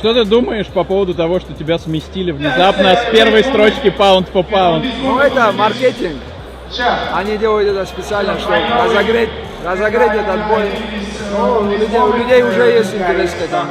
Что ты думаешь по поводу того, что тебя сместили внезапно с первой строчки pound for pound? Ну это маркетинг. Они делают это специально, чтобы разогреть этот бой. Ну, у людей уже есть интерес к этому.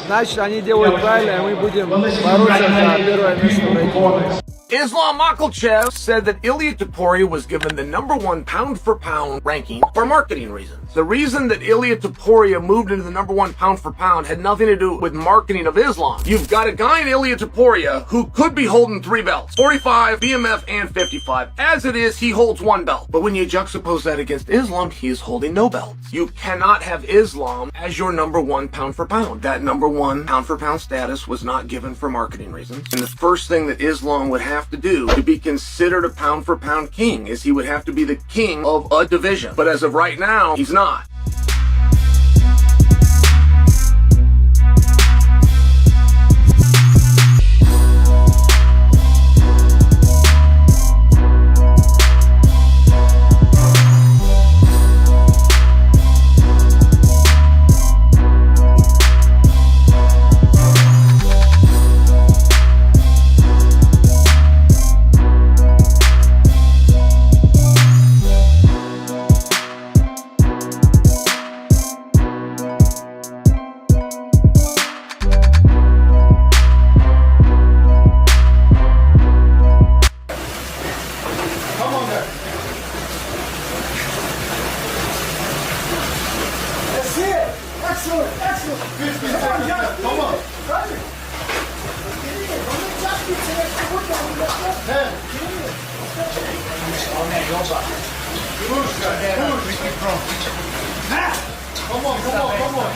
Значит, они делают правильно, и мы будем бороться за первое место в рейтинге. Islam Makhachev said that Ilia Topuria was given the #1 pound-for-pound ranking for marketing reasons. The reason that Ilia Topuria moved into the #1 pound-for-pound had nothing to do with marketing of Islam. You've got a guy in Ilia Topuria who could be holding 3 belts, 45, BMF, and 55. As it is, he holds 1 belt. But when you juxtapose that against Islam, he is holding no belts. You cannot have Islam as your #1 pound-for-pound. That #1 pound-for-pound status was not given for marketing reasons. And the first thing that Islam would have to do to be considered a pound-for-pound king is he would have to be the king of a division. But as of right now, he's not. Come on.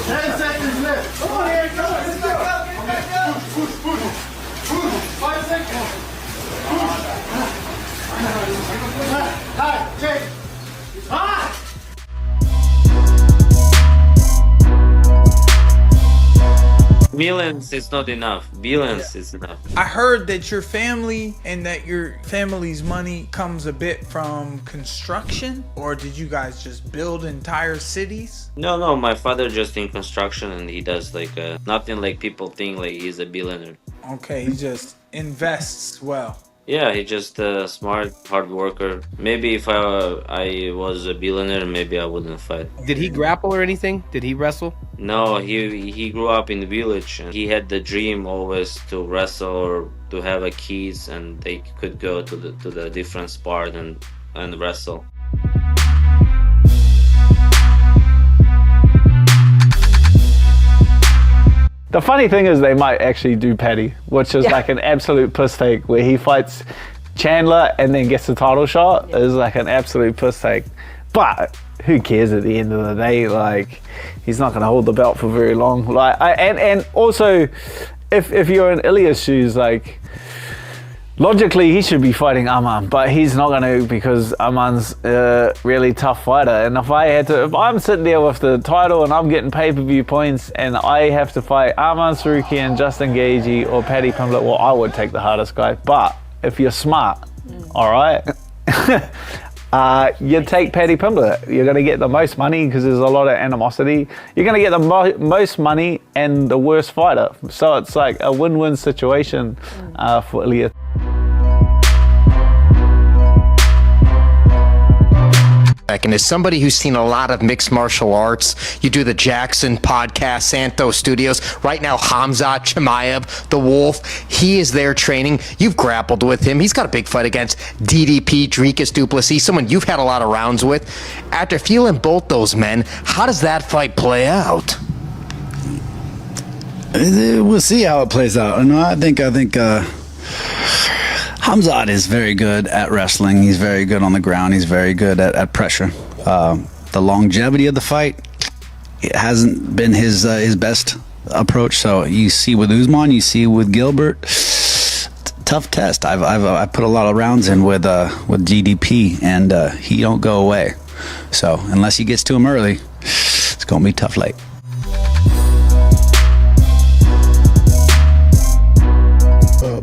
10 seconds left. Come on, here, go. Push. 5 seconds. Push. Check. Millions is not enough. Billions is enough. I heard that your family and that your family's money comes a bit from construction, or did you guys just build entire cities? No, my father just in construction and he does like nothing like people think like he's a billionaire. Okay, he just invests well. Yeah, he's just a smart, hard worker. Maybe if I was a billionaire, maybe I wouldn't fight. Did he grapple or anything? Did he wrestle? No, he grew up in the village and he had the dream always to wrestle or to have a keys and they could go to the different sport and wrestle. The funny thing is they might actually do Paddy, which is like an absolute piss take, where he fights Chandler and then gets the title shot. Is like an absolute piss take. But who cares at the end of the day? Like, he's not going to hold the belt for very long. Like, and also, if you're in Ilia's shoes, like, logically he should be fighting Arman, but he's not going to because Arman's a really tough fighter. And if I'm sitting there with the title and I'm getting pay-per-view points and I have to fight Arman Sarukian, Justin Gaethje, or Paddy Pimblett, well, I would take the hardest guy. But if you're smart, all right, you take Paddy Pimblett. You're going to get the most money because there's a lot of animosity. You're going to get the most money and the worst fighter. So it's like a win-win situation for Ilia. And as somebody who's seen a lot of mixed martial arts, you do the Jackson podcast, Santos Studios. Right now, Khamzat Chimaev, the Wolf, he is there training. You've grappled with him. He's got a big fight against DDP, Dricus du Plessis, someone you've had a lot of rounds with. After feeling both those men, how does that fight play out? We'll see how it plays out. No, I think Khamzat is very good at wrestling. He's very good on the ground. He's very good at pressure. The longevity of the fight, it hasn't been his best approach. So you see with Usman, you see with Gilbert, tough test. I put a lot of rounds in with GDP, and he don't go away. So unless he gets to him early, it's gonna be tough late.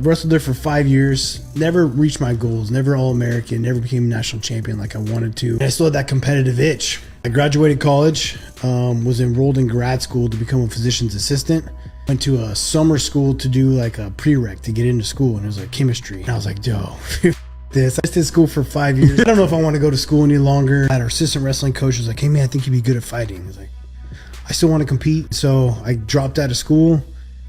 Wrestled there for 5 years, never reached my goals, never All-American, never became a national champion like I wanted to. And I still had that competitive itch. I graduated college, was enrolled in grad school to become a physician's assistant. Went to a summer school to do like a prereq to get into school, and it was like chemistry. And I was like, yo, this. I stayed in school for 5 years. I don't know if I want to go to school any longer. Our assistant wrestling coach was like, hey man, I think you'd be good at fighting. I was like, I still want to compete. So I dropped out of school,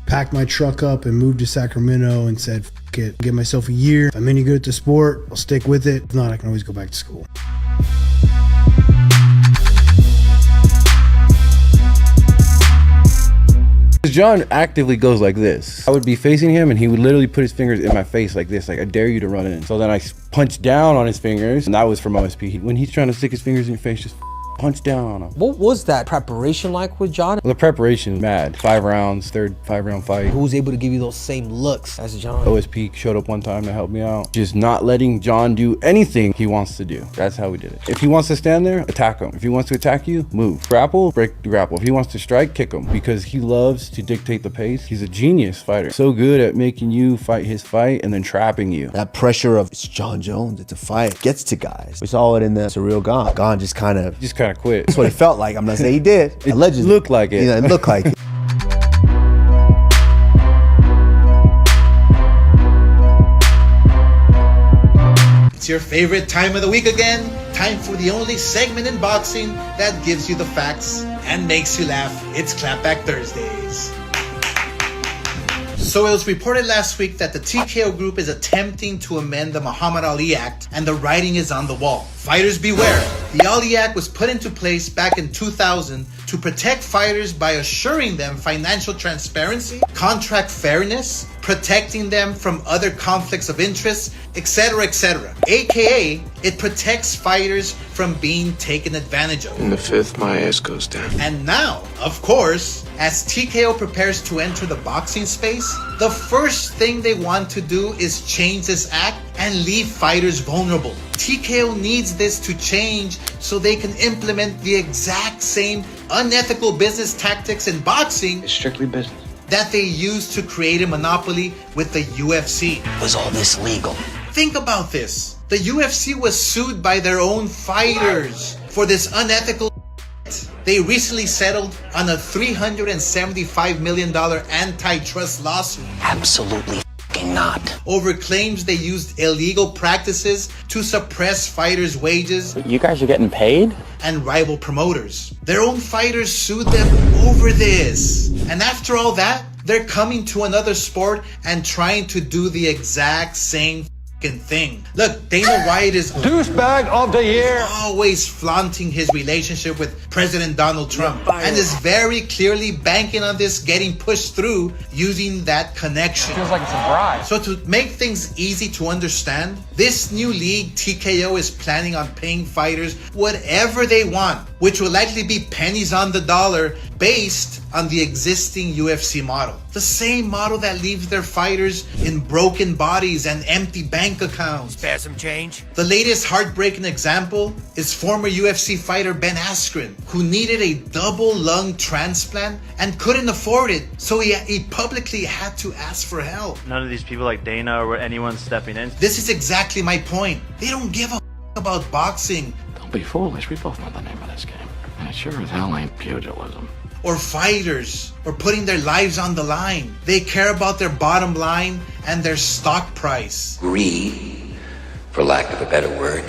packed my truck up and moved to Sacramento and said, fuck it, give myself a year. If I'm any good at the sport, I'll stick with it. If not, I can always go back to school. Jon actively goes like this. I would be facing him and he would literally put his fingers in my face like this, like I dare you to run in. So then I punched down on his fingers, and that was from OSP. When he's trying to stick his fingers in your face, just punch down on him. What was that preparation like with Jon? The preparation, mad. 5 rounds, third 5-round fight. Who was able to give you those same looks as Jon? OSP showed up one time to help me out. Just not letting Jon do anything he wants to do. That's how we did it. If he wants to stand there, attack him. If he wants to attack you, move. Grapple, break the grapple. If he wants to strike, kick him. Because he loves to dictate the pace. He's a genius fighter. So good at making you fight his fight and then trapping you. That pressure of, it's Jon Jones, it's a fight, gets to guys. We saw it in the surreal Gon. Gon just kind of quit. That's what it felt like. I'm not saying he did. It allegedly looked like it. You know, it looked like it. It's your favorite time of the week again. Time for the only segment in boxing that gives you the facts and makes you laugh. It's Clapback Thursdays. So it was reported last week that the TKO group is attempting to amend the Muhammad Ali Act, and the writing is on the wall. Fighters beware. The Ali Act was put into place back in 2000 to protect fighters by assuring them financial transparency, contract fairness, protecting them from other conflicts of interest, etc., etc. AKA, it protects fighters from being taken advantage of. In the 5th, my ass goes down. And now, of course, as TKO prepares to enter the boxing space, the first thing they want to do is change this act and leave fighters vulnerable. TKO needs this to change so they can implement the exact same unethical business tactics in boxing. It's strictly business. That they used to create a monopoly with the UFC. Was all this legal? Think about this. The UFC was sued by their own fighters for this unethical. They recently settled on a $375 million antitrust lawsuit. Absolutely not. Over claims they used illegal practices to suppress fighters' wages. You guys are getting paid? And rival promoters. Their own fighters sued them over this. And after all that, they're coming to another sport and trying to do the exact same thing. Look, Dana White is douchebag of the year, always flaunting his relationship with President Donald Trump, and is very clearly banking on this getting pushed through using that connection. Feels like it's a bribe. So to make things easy to understand, this new league TKO is planning on paying fighters whatever they want, which will likely be pennies on the dollar based on the existing UFC model. The same model that leaves their fighters in broken bodies and empty bank accounts. Spare some change. The latest heartbreaking example is former UFC fighter Ben Askren, who needed a double lung transplant and couldn't afford it, so he publicly had to ask for help. None of these people like Dana or anyone stepping in. This is exactly my point. They don't give a about boxing. Don't be foolish. We both know the name of this game. And it sure as hell ain't pugilism. Or fighters, or putting their lives on the line. They care about their bottom line and their stock price. Greed, for lack of a better word,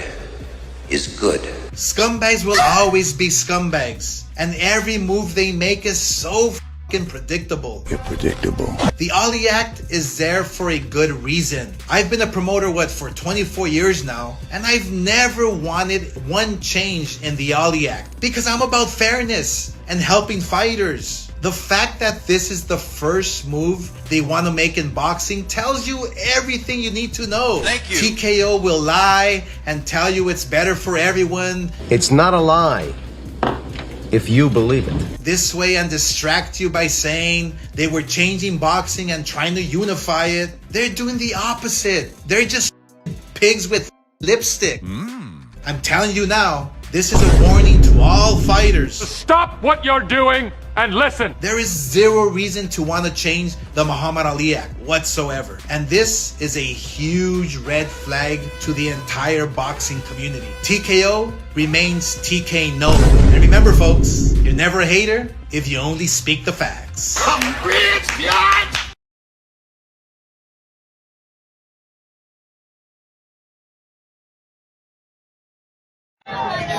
is good. Scumbags will always be scumbags, and every move they make is so predictable. You're predictable. The Ali Act is there for a good reason. I've been a promoter, for 24 years now, and I've never wanted one change in the Ali Act because I'm about fairness and helping fighters. The fact that this is the first move they want to make in boxing tells you everything you need to know. Thank you. TKO will lie and tell you it's better for everyone. It's not a lie if you believe it. This way and distract you by saying they were changing boxing and trying to unify it. They're doing the opposite. They're just pigs with lipstick. I'm telling you now, this is a warning to all fighters. Stop what you're doing and listen. There is zero reason to want to change the Muhammad Ali Act whatsoever. And this is a huge red flag to the entire boxing community. TKO remains TK no. And remember folks, you're never a hater if you only speak the facts.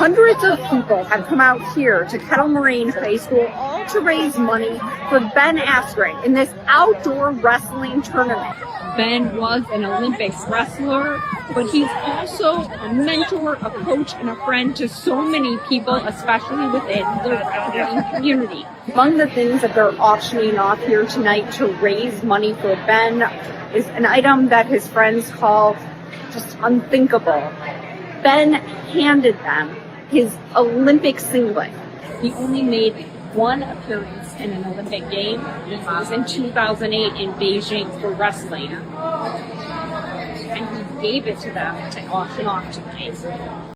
Hundreds of people have come out here to Kettle Moraine High School, all to raise money for Ben Askren in this outdoor wrestling tournament. Ben was an Olympics wrestler, but he's also a mentor, a coach, and a friend to so many people, especially within the wrestling community. Among the things that they're auctioning off here tonight to raise money for Ben is an item that his friends call just unthinkable. Ben handed them his Olympic singlet. He only made one appearance in an Olympic game. It was in 2008 in Beijing for wrestling. And he gave it to them to auction off tonight.